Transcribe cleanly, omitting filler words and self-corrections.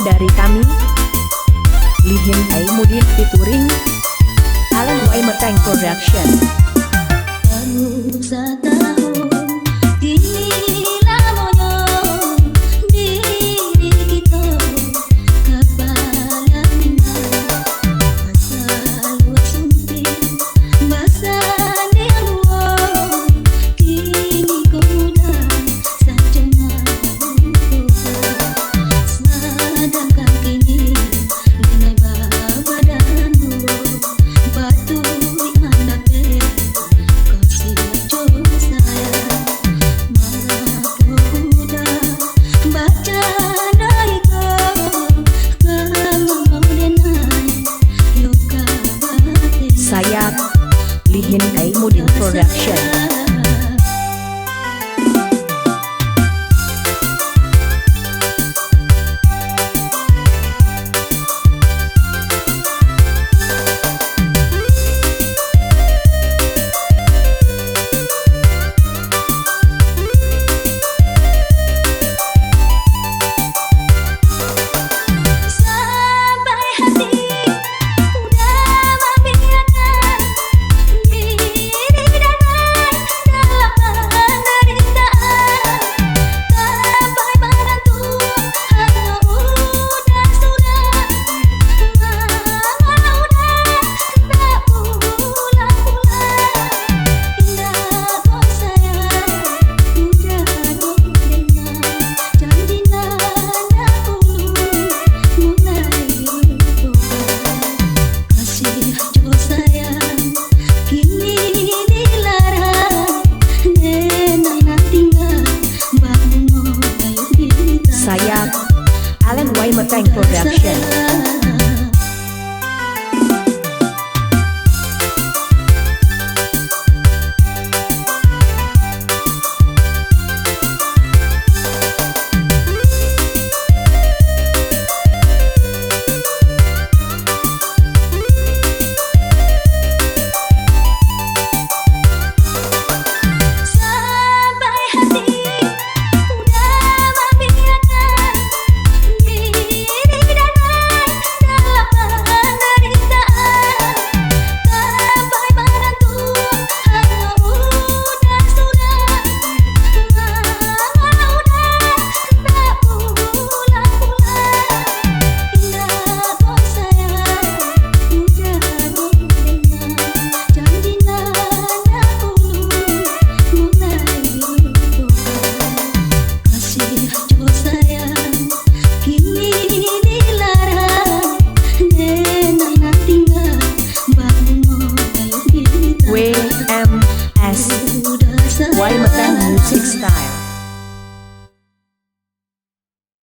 dari kami Lihin Aimudin featuring Alan Waimertang Production. Baru setahun kini lamanya diri kita kepala minat masa lu suntik masa dia luar kini kau dah sancana sedangkan kini nilai badan dulu batu mana teh kasih jauh saya malah udah baca dari kau kemudian luka batin Saya Lihin Aimudin Production. sampai hati udah membiarkan diri damai dalam penderitaan sampai menantu hanya udah sudah mama udah tak pulang-pulang indah kau sayang udah dong dengan janji nana dulu mulai berubah kasih jauh sayang kini dilarang nenai nanti nggak bangun ayo kita Saya Alan Waimertang Production. sampai hati udah membiarkan diri damai dalam penderitaan sampai menantu hanya udah sudah mama udah tak pulang-pulang indah kau sayang udah dong dengan janji nana dulu mulai berubah kasih jauh sayang